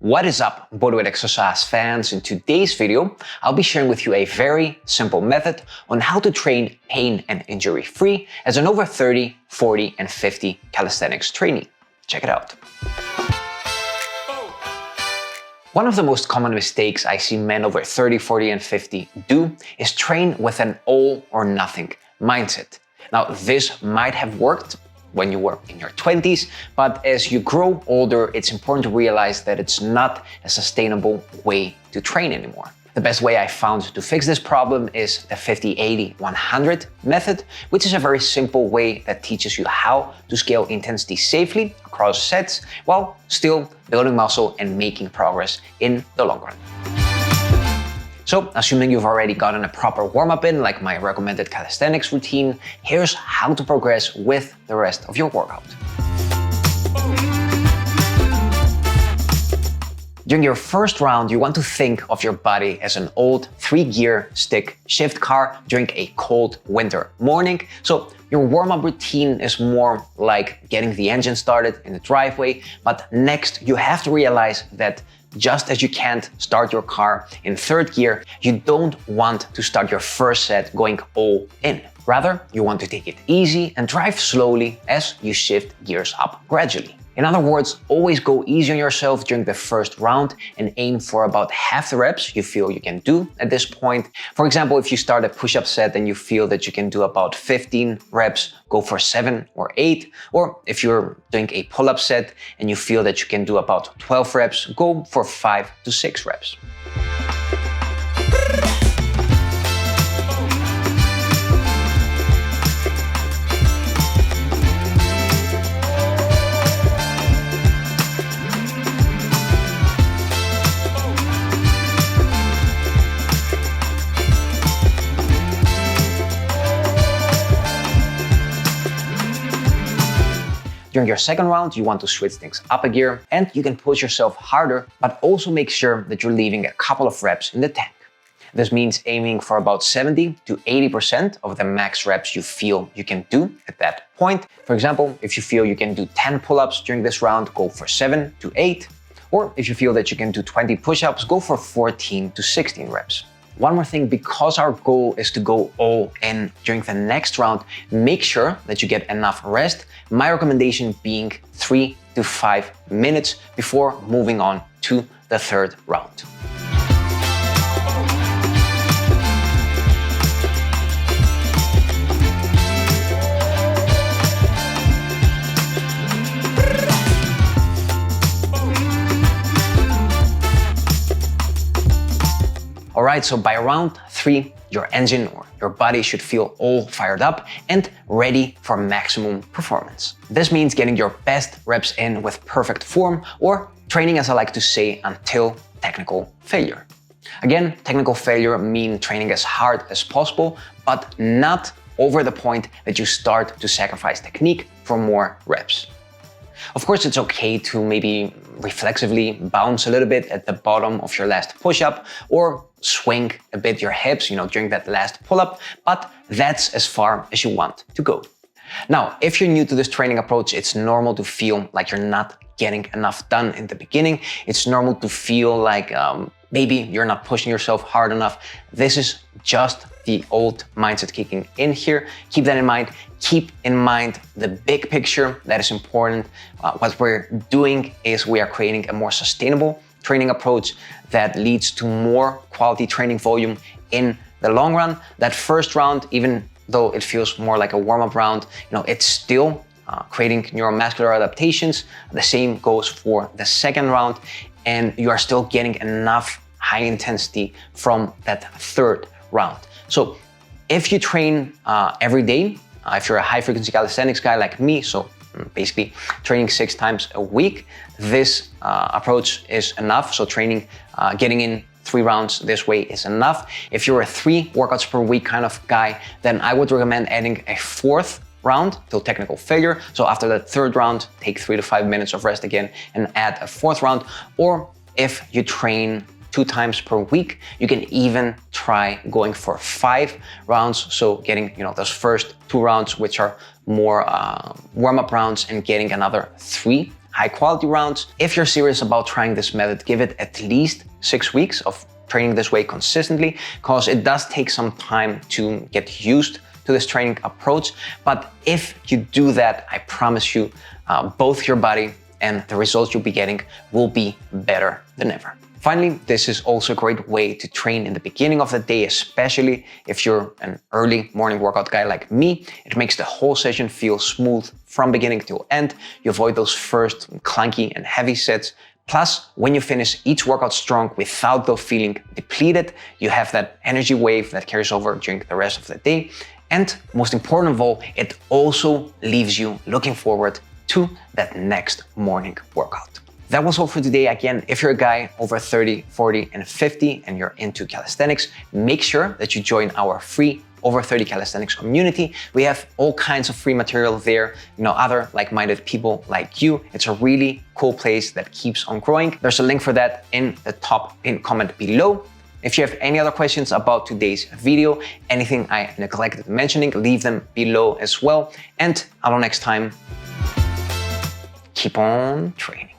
What is up, bodyweight exercise fans? In today's video, I'll be sharing with you a very simple method on how to train pain and injury-free as an over 30, 40, and 50 calisthenics trainee. Check it out. One of the most common mistakes I see men over 30, 40, and 50 do is train with an all or nothing mindset. Now, this might have worked when you were in your 20s, but as you grow older, it's important to realize that it's not a sustainable way to train anymore. The best way I found to fix this problem is the 50-80-100 method, which is a very simple way that teaches you how to scale intensity safely across sets while still building muscle and making progress in the long run. So, assuming you've already gotten a proper warm-up in, like my recommended calisthenics routine, here's how to progress with the rest of your workout. During your first round, you want to think of your body as an old 3-gear stick shift car during a cold winter morning. So your warm-up routine is more like getting the engine started in the driveway, but next you have to realize that just as you can't start your car in 3rd gear, you don't want to start your first set going all in. Rather, you want to take it easy and drive slowly as you shift gears up gradually. In other words, always go easy on yourself during the first round and aim for about half the reps you feel you can do at this point. For example, if you start a push-up set and you feel that you can do about 15 reps, go for 7 or 8. Or if you're doing a pull-up set and you feel that you can do about 12 reps, go for 5 to 6 reps. During your second round, you want to switch things up a gear and you can push yourself harder, but also make sure that you're leaving a couple of reps in the tank. This means aiming for about 70 to 80% of the max reps you feel you can do at that point. For example, if you feel you can do 10 pull-ups during this round, go for 7 to 8. Or if you feel that you can do 20 push-ups, go for 14 to 16 reps. One more thing, because our goal is to go all in during the next round, make sure that you get enough rest. My recommendation being 3 to 5 minutes before moving on to the 3rd round. Alright, so by round 3, your engine or your body should feel all fired up and ready for maximum performance. This means getting your best reps in with perfect form, or training, as I like to say, until technical failure. Again, technical failure means training as hard as possible, but not over the point that you start to sacrifice technique for more reps. Of course, it's okay to maybe reflexively bounce a little bit at the bottom of your last push-up or swing a bit your hips, during that last pull-up, but that's as far as you want to go. Now, if you're new to this training approach, it's normal to feel like you're not getting enough done in the beginning. It's normal to feel like maybe you're not pushing yourself hard enough. This is just the old mindset kicking in here. Keep that in mind. Keep in mind the big picture. That is important. What we're doing is we are creating a more sustainable training approach that leads to more quality training volume in the long run. That first round, even though it feels more like a warm-up round, it's still creating neuromuscular adaptations. The same goes for the second round, and you are still getting enough high intensity from that 3rd round. So if you train every day, if you're a high frequency calisthenics guy like me, so basically training 6 times a week, this approach is enough. So training, getting in 3 rounds this way is enough. If you're a 3 workouts per week kind of guy, then I would recommend adding a 4th round till technical failure. So after the 3rd round, take 3 to 5 minutes of rest again and add a 4th round. Or if you train 2 times per week, you can even try going for 5 rounds. So getting, those first 2 rounds, which are more warm-up rounds, and getting another 3 high quality rounds. If you're serious about trying this method, give it at least 6 weeks of training this way consistently, because it does take some time to get used to this training approach. But if you do that, I promise you, both your body and the results you'll be getting will be better than ever. Finally, this is also a great way to train in the beginning of the day, especially if you're an early morning workout guy like me. It makes the whole session feel smooth from beginning to end. You avoid those first clunky and heavy sets. Plus, when you finish each workout strong without though feeling depleted, you have that energy wave that carries over during the rest of the day. And most important of all, it also leaves you looking forward to that next morning workout. That was all for today. Again, if you're a guy over 30, 40, and 50 and you're into calisthenics, make sure that you join our free Over 30 Calisthenics community. We have all kinds of free material there, other like-minded people like you. It's a really cool place that keeps on growing. There's a link for that in the top pinned comment below. If you have any other questions about today's video, anything I neglected mentioning, leave them below as well. And until next time, keep on training.